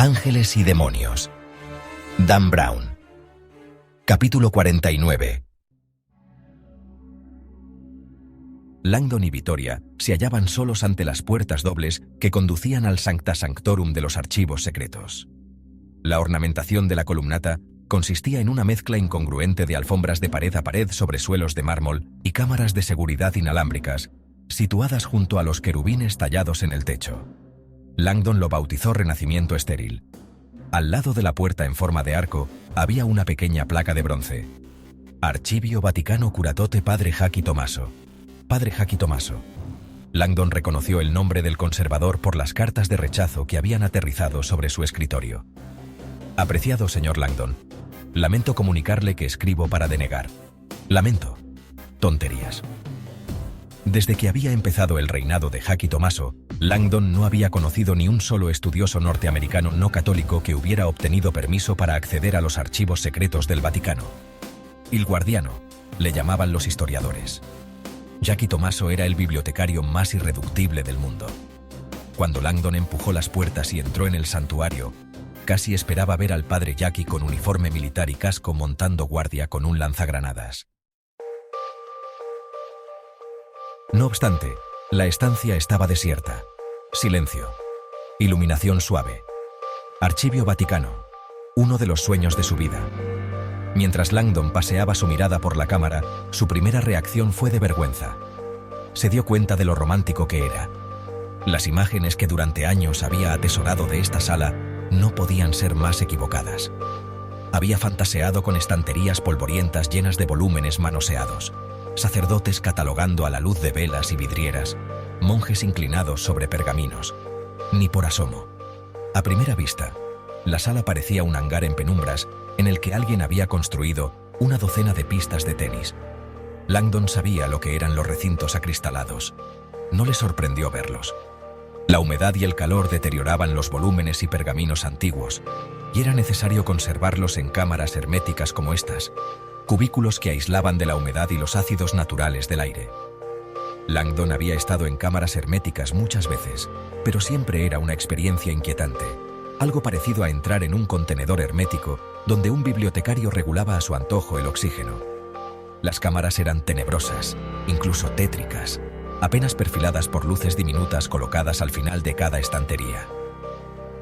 Ángeles y demonios. Dan Brown. Capítulo 49. Langdon y Vittoria se hallaban solos ante las puertas dobles que conducían al Sancta Sanctorum de los archivos secretos. La ornamentación de la columnata consistía en una mezcla incongruente de alfombras de pared a pared sobre suelos de mármol y cámaras de seguridad inalámbricas, situadas junto a los querubines tallados en el techo. Langdon lo bautizó Renacimiento Estéril. Al lado de la puerta en forma de arco había una pequeña placa de bronce. Archivio Vaticano Curatote Padre Jackie Tommaso. Padre Jackie Tommaso. Langdon reconoció el nombre del conservador por las cartas de rechazo que habían aterrizado sobre su escritorio. Apreciado señor Langdon, lamento comunicarle que escribo para denegar. Lamento. Tonterías. Desde que había empezado el reinado de Jackie Tommaso, Langdon no había conocido ni un solo estudioso norteamericano no católico que hubiera obtenido permiso para acceder a los archivos secretos del Vaticano. Il Guardiano, le llamaban los historiadores. Jackie Tommaso era el bibliotecario más irreductible del mundo. Cuando Langdon empujó las puertas y entró en el santuario, casi esperaba ver al padre Jackie con uniforme militar y casco montando guardia con un lanzagranadas. No obstante, la estancia estaba desierta. Silencio. Iluminación suave. Archivio Vaticano. Uno de los sueños de su vida. Mientras Langdon paseaba su mirada por la cámara, su primera reacción fue de vergüenza. Se dio cuenta de lo romántico que era. Las imágenes que durante años había atesorado de esta sala no podían ser más equivocadas. Había fantaseado con estanterías polvorientas llenas de volúmenes manoseados, sacerdotes catalogando a la luz de velas y vidrieras, monjes inclinados sobre pergaminos. Ni por asomo. A primera vista, la sala parecía un hangar en penumbras en el que alguien había construido una docena de pistas de tenis. Langdon sabía lo que eran los recintos acristalados. No le sorprendió verlos. La humedad y el calor deterioraban los volúmenes y pergaminos antiguos, y era necesario conservarlos en cámaras herméticas como estas, cubículos que aislaban de la humedad y los ácidos naturales del aire. Langdon había estado en cámaras herméticas muchas veces, pero siempre era una experiencia inquietante, algo parecido a entrar en un contenedor hermético donde un bibliotecario regulaba a su antojo el oxígeno. Las cámaras eran tenebrosas, incluso tétricas, apenas perfiladas por luces diminutas colocadas al final de cada estantería.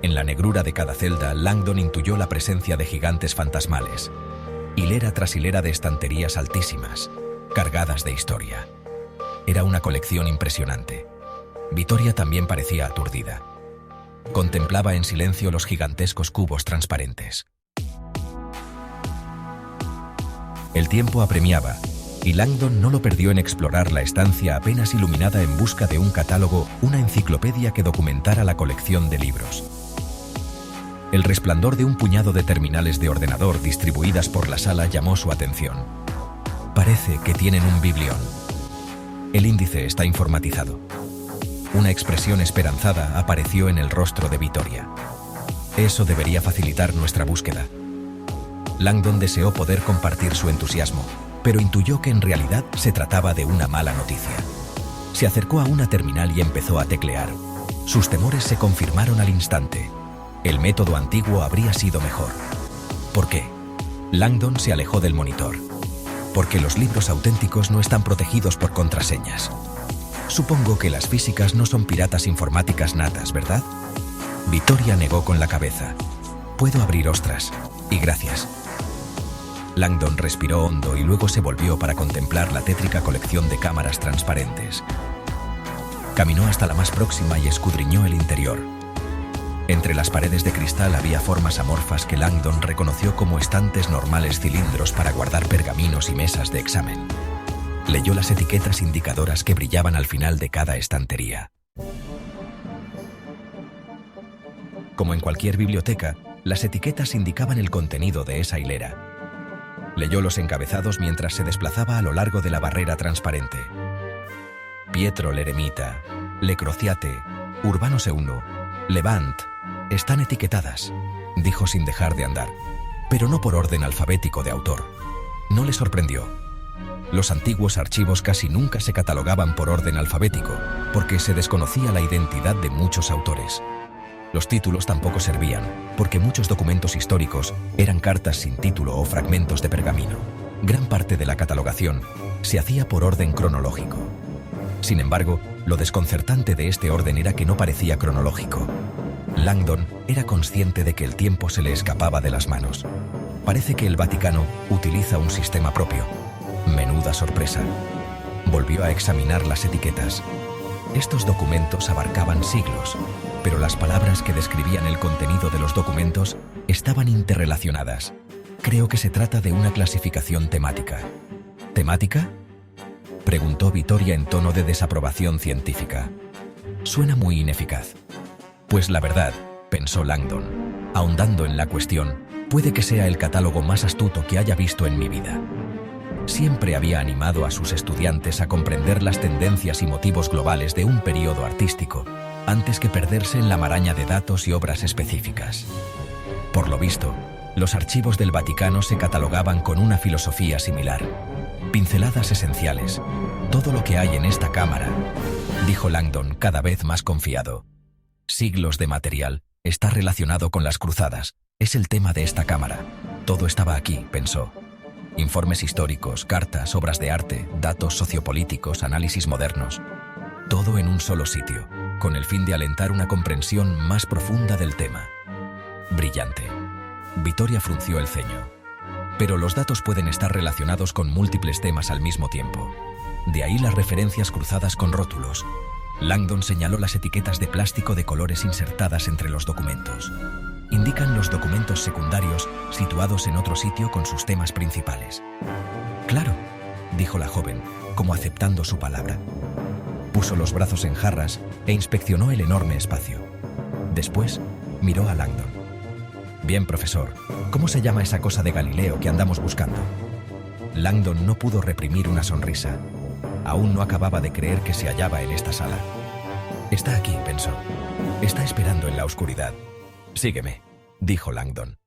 En la negrura de cada celda, Langdon intuyó la presencia de gigantes fantasmales, hilera tras hilera de estanterías altísimas, cargadas de historia. Era una colección impresionante. Vittoria también parecía aturdida. Contemplaba en silencio los gigantescos cubos transparentes. El tiempo apremiaba, y Langdon no lo perdió en explorar la estancia apenas iluminada en busca de un catálogo, una enciclopedia que documentara la colección de libros. El resplandor de un puñado de terminales de ordenador distribuidas por la sala llamó su atención. Parece que tienen un biblión. El índice está informatizado. Una expresión esperanzada apareció en el rostro de Vittoria. Eso debería facilitar nuestra búsqueda. Langdon deseó poder compartir su entusiasmo, pero intuyó que en realidad se trataba de una mala noticia. Se acercó a una terminal y empezó a teclear. Sus temores se confirmaron al instante. El método antiguo habría sido mejor. ¿Por qué? Langdon se alejó del monitor. Porque los libros auténticos no están protegidos por contraseñas. Supongo que las físicas no son piratas informáticas natas, ¿verdad? Vittoria negó con la cabeza. Puedo abrir, ostras. Y gracias. Langdon respiró hondo y luego se volvió para contemplar la tétrica colección de cámaras transparentes. Caminó hasta la más próxima y escudriñó el interior. Entre las paredes de cristal había formas amorfas que Langdon reconoció como estantes normales cilindros para guardar pergaminos y mesas de examen. Leyó las etiquetas indicadoras que brillaban al final de cada estantería. Como en cualquier biblioteca, las etiquetas indicaban el contenido de esa hilera. Leyó los encabezados mientras se desplazaba a lo largo de la barrera transparente. Pietro l'Eremita, Le Crociate, Urbanos I, Levant, están etiquetadas, dijo sin dejar de andar, pero no por orden alfabético de autor. No le sorprendió. Los antiguos archivos casi nunca se catalogaban por orden alfabético, porque se desconocía la identidad de muchos autores. Los títulos tampoco servían, porque muchos documentos históricos eran cartas sin título o fragmentos de pergamino. Gran parte de la catalogación se hacía por orden cronológico. Sin embargo, lo desconcertante de este orden era que no parecía cronológico. Langdon era consciente de que el tiempo se le escapaba de las manos. Parece que el Vaticano utiliza un sistema propio. Menuda sorpresa. Volvió a examinar las etiquetas. Estos documentos abarcaban siglos, pero las palabras que describían el contenido de los documentos estaban interrelacionadas. Creo que se trata de una clasificación temática. ¿Temática?, preguntó Vittoria en tono de desaprobación científica. Suena muy ineficaz. Pues la verdad, pensó Langdon, ahondando en la cuestión, puede que sea el catálogo más astuto que haya visto en mi vida. Siempre había animado a sus estudiantes a comprender las tendencias y motivos globales de un periodo artístico, antes que perderse en la maraña de datos y obras específicas. Por lo visto, los archivos del Vaticano se catalogaban con una filosofía similar. Pinceladas esenciales. Todo lo que hay en esta cámara, dijo Langdon cada vez más confiado. Siglos de material, está relacionado con las cruzadas. Es el tema de esta cámara. Todo estaba aquí, pensó. Informes históricos, cartas, obras de arte, datos sociopolíticos, análisis modernos. Todo en un solo sitio, con el fin de alentar una comprensión más profunda del tema. Brillante. Vittoria frunció el ceño. Pero los datos pueden estar relacionados con múltiples temas al mismo tiempo. De ahí las referencias cruzadas con rótulos. Langdon señaló las etiquetas de plástico de colores insertadas entre los documentos. Indican los documentos secundarios situados en otro sitio con sus temas principales. Claro, dijo la joven, como aceptando su palabra. Puso los brazos en jarras e inspeccionó el enorme espacio. Después, miró a Langdon. Bien, profesor, ¿cómo se llama esa cosa de Galileo que andamos buscando? Langdon no pudo reprimir una sonrisa. Aún no acababa de creer que se hallaba en esta sala. Está aquí, pensó. Está esperando en la oscuridad. Sígueme, dijo Langdon.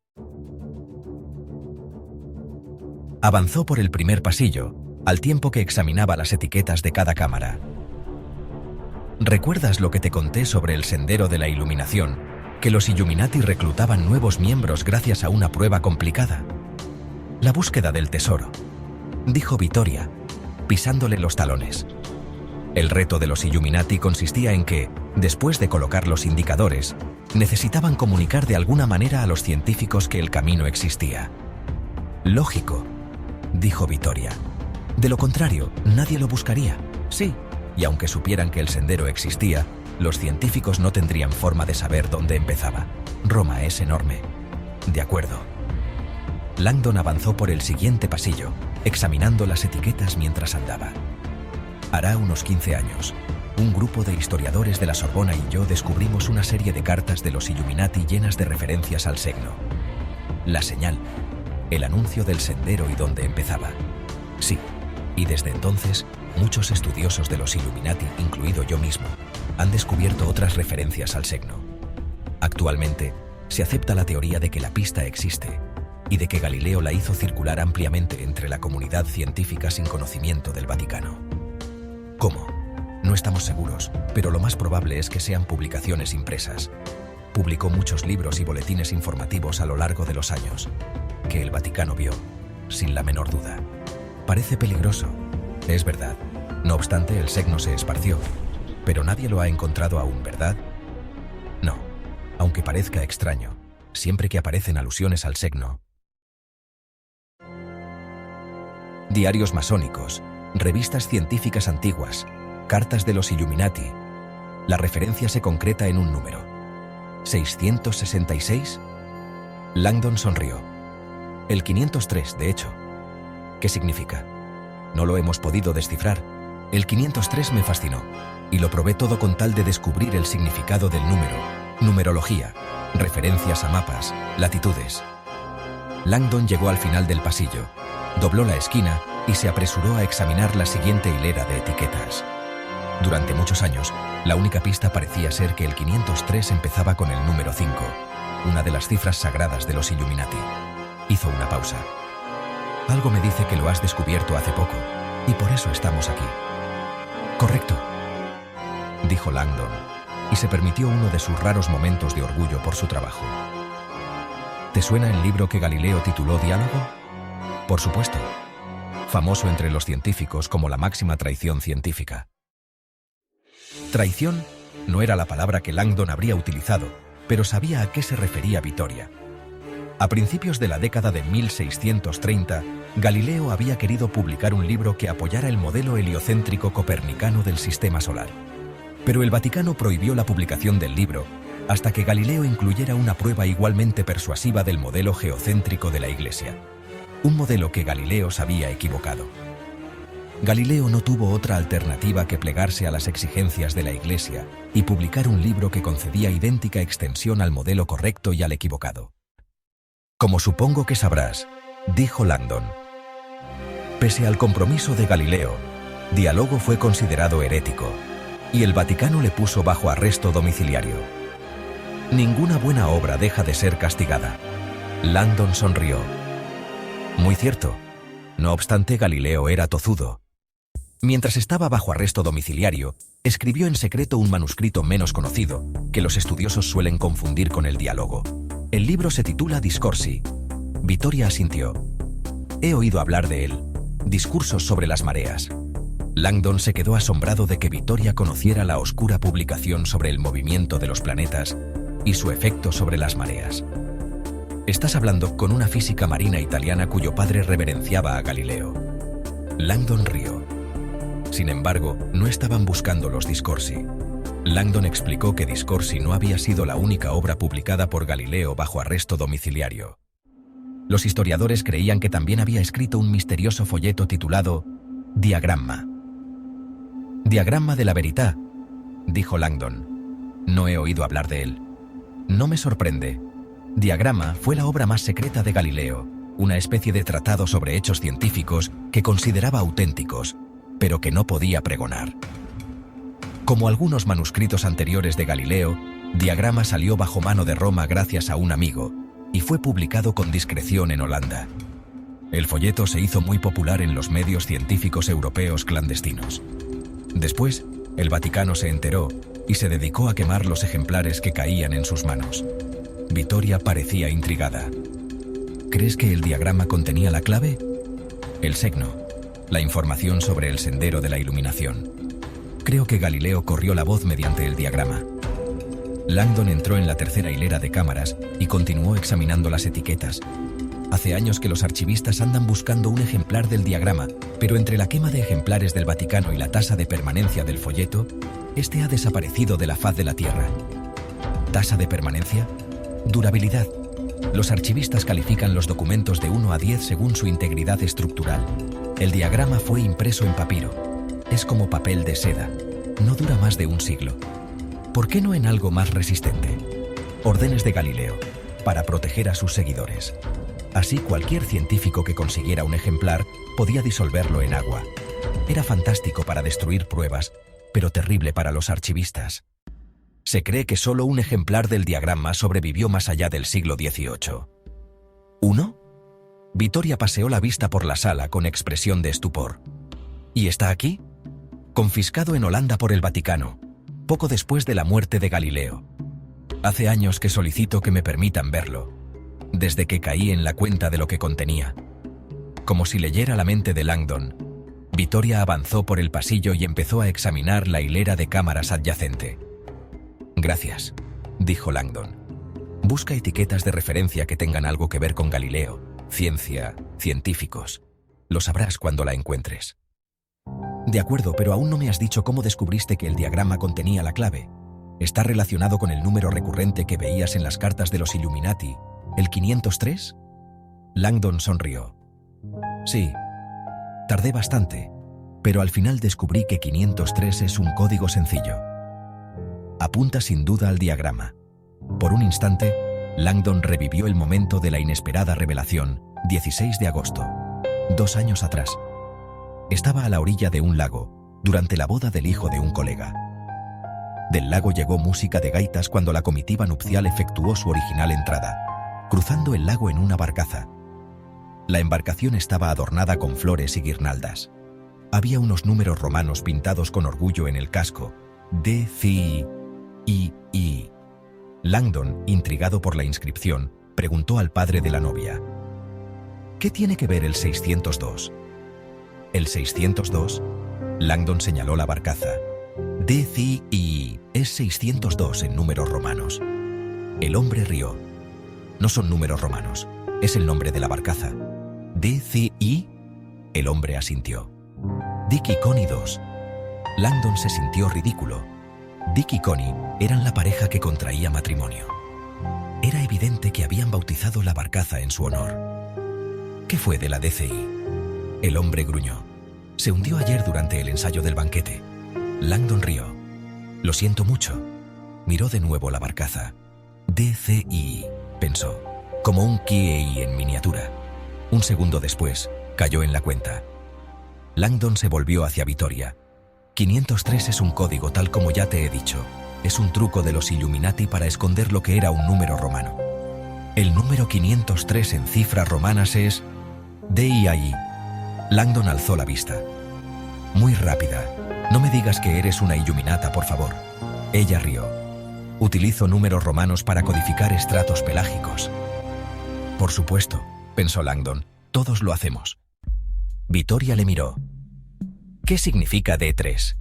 Avanzó por el primer pasillo, al tiempo que examinaba las etiquetas de cada cámara. ¿Recuerdas lo que te conté sobre el Sendero de la Iluminación? Que los Illuminati reclutaban nuevos miembros gracias a una prueba complicada. La búsqueda del tesoro, dijo Vittoria, pisándole los talones. El reto de los Illuminati consistía en que, después de colocar los indicadores, necesitaban comunicar de alguna manera a los científicos que el camino existía. Lógico, dijo Vittoria. De lo contrario, nadie lo buscaría. Sí, y aunque supieran que el sendero existía, los científicos no tendrían forma de saber dónde empezaba. Roma es enorme. De acuerdo. Langdon avanzó por el siguiente pasillo, examinando las etiquetas mientras andaba. Hará unos 15 años, un grupo de historiadores de la Sorbona y yo descubrimos una serie de cartas de los Illuminati llenas de referencias al signo. La señal, el anuncio del sendero y dónde empezaba. Sí, y desde entonces, muchos estudiosos de los Illuminati, incluido yo mismo, han descubierto otras referencias al signo. Actualmente, se acepta la teoría de que la pista existe y de que Galileo la hizo circular ampliamente entre la comunidad científica sin conocimiento del Vaticano. ¿Cómo? No estamos seguros, pero lo más probable es que sean publicaciones impresas. Publicó muchos libros y boletines informativos a lo largo de los años, que el Vaticano vio, sin la menor duda. Parece peligroso, es verdad. No obstante, el signo se esparció, pero nadie lo ha encontrado aún, ¿verdad? No, aunque parezca extraño, siempre que aparecen alusiones al signo. Diarios masónicos, revistas científicas antiguas, cartas de los Illuminati. La referencia se concreta en un número. ¿666? Langdon sonrió. El 503, de hecho. ¿Qué significa? No lo hemos podido descifrar. El 503 me fascinó, y lo probé todo con tal de descubrir el significado del número, numerología, referencias a mapas, latitudes. Langdon llegó al final del pasillo, dobló la esquina y se apresuró a examinar la siguiente hilera de etiquetas. Durante muchos años, la única pista parecía ser que el 503 empezaba con el número 5, una de las cifras sagradas de los Illuminati. Hizo una pausa. Algo me dice que lo has descubierto hace poco, y por eso estamos aquí. Correcto, dijo Langdon. y se permitió uno de sus raros momentos de orgullo por su trabajo. ¿Te suena el libro que Galileo tituló Diálogo? Por supuesto, famoso entre los científicos como la máxima traición científica. Traición no era la palabra que Langdon habría utilizado, pero sabía a qué se refería Vittoria. A principios de la década de 1630, Galileo había querido publicar un libro que apoyara el modelo heliocéntrico copernicano del sistema solar. Pero el Vaticano prohibió la publicación del libro hasta que Galileo incluyera una prueba igualmente persuasiva del modelo geocéntrico de la Iglesia. Un modelo que Galileo se había equivocado. Galileo no tuvo otra alternativa que plegarse a las exigencias de la Iglesia y publicar un libro que concedía idéntica extensión al modelo correcto y al equivocado. Como supongo que sabrás, dijo Langdon, pese al compromiso de Galileo, Diálogo fue considerado herético y el Vaticano le puso bajo arresto domiciliario. Ninguna buena obra deja de ser castigada. Langdon sonrió. Muy cierto. No obstante, Galileo era tozudo. Mientras estaba bajo arresto domiciliario, escribió en secreto un manuscrito menos conocido, que los estudiosos suelen confundir con el Diálogo. El libro se titula Discorsi. Vittoria asintió. He oído hablar de él. Discursos sobre las mareas. Langdon se quedó asombrado de que Vittoria conociera la oscura publicación sobre el movimiento de los planetas y su efecto sobre las mareas. Estás hablando con una física marina italiana cuyo padre reverenciaba a Galileo. Langdon rió. Sin embargo, no estaban buscando los Discorsi. Langdon explicó que Discorsi no había sido la única obra publicada por Galileo bajo arresto domiciliario. Los historiadores creían que también había escrito un misterioso folleto titulado Diagramma. Diagramma de la Verità, dijo Langdon. No he oído hablar de él. No me sorprende. Diagramma fue la obra más secreta de Galileo, una especie de tratado sobre hechos científicos que consideraba auténticos, pero que no podía pregonar. Como algunos manuscritos anteriores de Galileo, Diagramma salió bajo mano de Roma gracias a un amigo y fue publicado con discreción en Holanda. El folleto se hizo muy popular en los medios científicos europeos clandestinos. Después, el Vaticano se enteró y se dedicó a quemar los ejemplares que caían en sus manos. Vittoria parecía intrigada. ¿Crees que el diagrama contenía la clave? El signo, la información sobre el sendero de la iluminación. Creo que Galileo corrió la voz mediante el diagrama. Langdon entró en la tercera hilera de cámaras y continuó examinando las etiquetas. Hace años que los archivistas andan buscando un ejemplar del diagrama, pero entre la quema de ejemplares del Vaticano y la tasa de permanencia del folleto, este ha desaparecido de la faz de la Tierra. ¿Tasa de permanencia? Durabilidad. Los archivistas califican los documentos de 1 a 10 según su integridad estructural. El diagrama fue impreso en papiro. Es como papel de seda. No dura más de un siglo. ¿Por qué no en algo más resistente? Órdenes de Galileo, para proteger a sus seguidores. Así cualquier científico que consiguiera un ejemplar podía disolverlo en agua. Era fantástico para destruir pruebas, pero terrible para los archivistas. Se cree que solo un ejemplar del diagrama sobrevivió más allá del siglo XVIII. ¿Uno? Vittoria paseó la vista por la sala con expresión de estupor. ¿Y está aquí? Confiscado en Holanda por el Vaticano, poco después de la muerte de Galileo. Hace años que solicito que me permitan verlo, desde que caí en la cuenta de lo que contenía. Como si leyera la mente de Langdon, Vittoria avanzó por el pasillo y empezó a examinar la hilera de cámaras adyacente. Gracias, dijo Langdon. Busca etiquetas de referencia que tengan algo que ver con Galileo, ciencia, científicos. Lo sabrás cuando la encuentres. De acuerdo, pero aún no me has dicho cómo descubriste que el diagrama contenía la clave. ¿Está relacionado con el número recurrente que veías en las cartas de los Illuminati, el 503? Langdon sonrió. Sí, tardé bastante, pero al final descubrí que 503 es un código sencillo. Apunta sin duda al diagrama. Por un instante, Langdon revivió el momento de la inesperada revelación, 16 de agosto, 2 años atrás. Estaba a la orilla de un lago, durante la boda del hijo de un colega. Del lago llegó música de gaitas cuando la comitiva nupcial efectuó su original entrada, cruzando el lago en una barcaza. La embarcación estaba adornada con flores y guirnaldas. Había unos números romanos pintados con orgullo en el casco, D-Ci. D-E-I. Langdon, intrigado por la inscripción, preguntó al padre de la novia: ¿qué tiene que ver el 602? ¿El 602? Langdon señaló la barcaza. D-C-I es 602 en números romanos. El hombre rió. No son números romanos, es el nombre de la barcaza. D-C-I. El hombre asintió. Dick y Connie 2. Langdon se sintió ridículo. Dick y Connie eran la pareja que contraía matrimonio. Era evidente que habían bautizado la barcaza en su honor. ¿Qué fue de la DCI? El hombre gruñó. Se hundió ayer durante el ensayo del banquete. Langdon rió. Lo siento mucho. Miró de nuevo la barcaza. DCI, pensó, como un KEI en miniatura. Un segundo después, cayó en la cuenta. Langdon se volvió hacia Vittoria. 503 es un código, tal como ya te he dicho. Es un truco de los Illuminati para esconder lo que era un número romano. El número 503 en cifras romanas es DIAI. Langdon alzó la vista. Muy rápida. No me digas que eres una Illuminata, por favor. Ella rió. Utilizo números romanos para codificar estratos pelágicos. Por supuesto, pensó Langdon. Todos lo hacemos. Vittoria le miró. ¿Qué significa D3?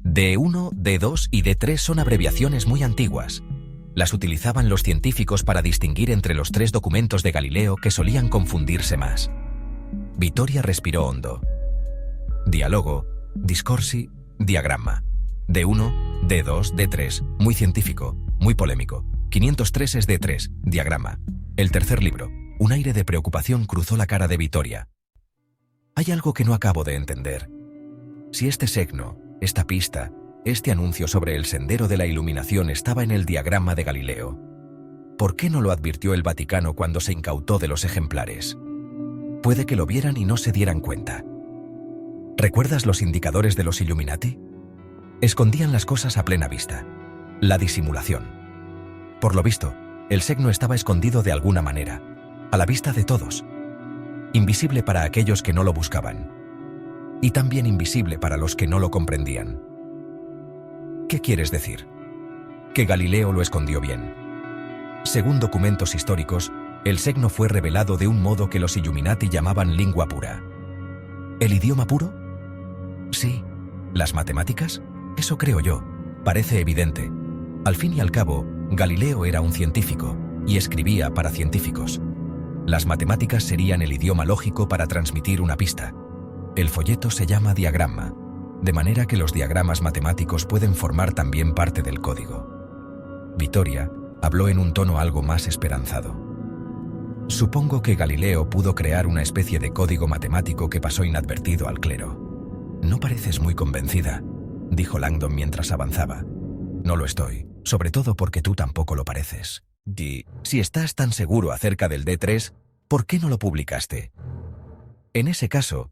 D1, D2 y D3 son abreviaciones muy antiguas. Las utilizaban los científicos para distinguir entre los tres documentos de Galileo que solían confundirse más. Vittoria respiró hondo. Diálogo, discorsi, diagrama. D1, D2, D3, muy científico, muy polémico. 503 es D3, diagrama. El tercer libro. Un aire de preocupación cruzó la cara de Vittoria. Hay algo que no acabo de entender. Si este signo, esta pista, este anuncio sobre el sendero de la iluminación estaba en el diagrama de Galileo, ¿por qué no lo advirtió el Vaticano cuando se incautó de los ejemplares? Puede que lo vieran y no se dieran cuenta. ¿Recuerdas los indicadores de los Illuminati? Escondían las cosas a plena vista. La disimulación. Por lo visto, el signo estaba escondido de alguna manera, a la vista de todos. Invisible para aquellos que no lo buscaban. Y también invisible para los que no lo comprendían. ¿Qué quieres decir? Que Galileo lo escondió bien. Según documentos históricos, el signo fue revelado de un modo que los Illuminati llamaban lingua pura. ¿El idioma puro? Sí. ¿Las matemáticas? Eso creo yo. Parece evidente. Al fin y al cabo, Galileo era un científico y escribía para científicos. Las matemáticas serían el idioma lógico para transmitir una pista. El folleto se llama diagrama, de manera que los diagramas matemáticos pueden formar también parte del código. Vittoria habló en un tono algo más esperanzado. Supongo que Galileo pudo crear una especie de código matemático que pasó inadvertido al clero. No pareces muy convencida, dijo Langdon mientras avanzaba. No lo estoy, sobre todo porque tú tampoco lo pareces. Y si estás tan seguro acerca del D3, ¿por qué no lo publicaste? En ese caso,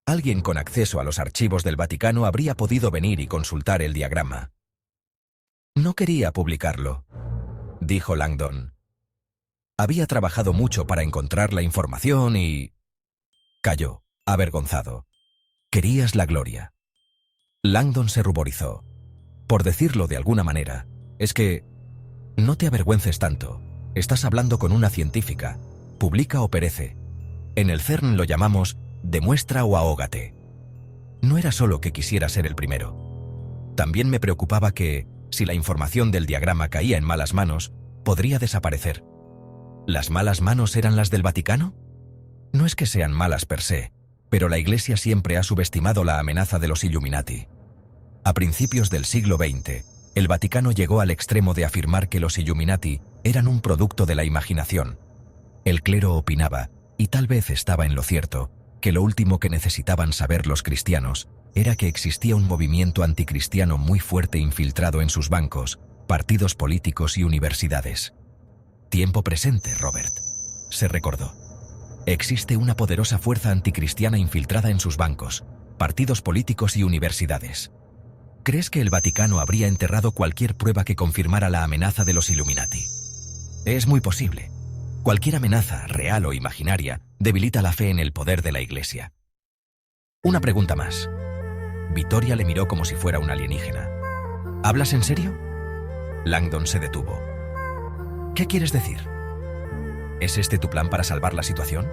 alguien con acceso a los archivos del Vaticano habría podido venir y consultar el diagrama. No quería publicarlo, dijo Langdon. Había trabajado mucho para encontrar la información y... Calló, avergonzado. Querías la gloria. Langdon se ruborizó. Por decirlo de alguna manera, es que... No te avergüences tanto. Estás hablando con una científica. Publica o perece. En el CERN lo llamamos demuestra o ahógate. No era solo que quisiera ser el primero. También me preocupaba que, si la información del diagrama caía en malas manos, podría desaparecer. ¿Las malas manos eran las del Vaticano? No es que sean malas per se, pero la Iglesia siempre ha subestimado la amenaza de los Illuminati. A principios del siglo XX, el Vaticano llegó al extremo de afirmar que los Illuminati eran un producto de la imaginación. El clero opinaba, y tal vez estaba en lo cierto, que lo último que necesitaban saber los cristianos era que existía un movimiento anticristiano muy fuerte infiltrado en sus bancos, partidos políticos y universidades. Tiempo presente, Robert, se recordó. Existe una poderosa fuerza anticristiana infiltrada en sus bancos, partidos políticos y universidades. ¿Crees que el Vaticano habría enterrado cualquier prueba que confirmara la amenaza de los Illuminati? Es muy posible. Cualquier amenaza, real o imaginaria, debilita la fe en el poder de la Iglesia. Una pregunta más. Vittoria le miró como si fuera un alienígena. ¿Hablas en serio? Langdon se detuvo. ¿Qué quieres decir? ¿Es este tu plan para salvar la situación?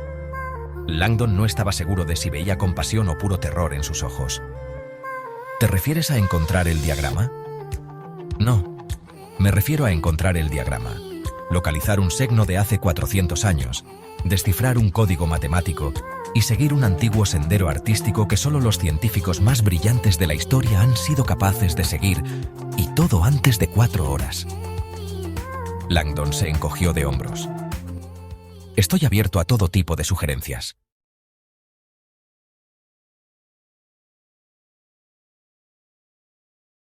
Langdon no estaba seguro de si veía compasión o puro terror en sus ojos. ¿Te refieres a encontrar el diagrama? No, me refiero a encontrar el diagrama, localizar un signo de hace 400 años, descifrar un código matemático y seguir un antiguo sendero artístico que solo los científicos más brillantes de la historia han sido capaces de seguir, y todo antes de 4 horas. Langdon se encogió de hombros. Estoy abierto a todo tipo de sugerencias.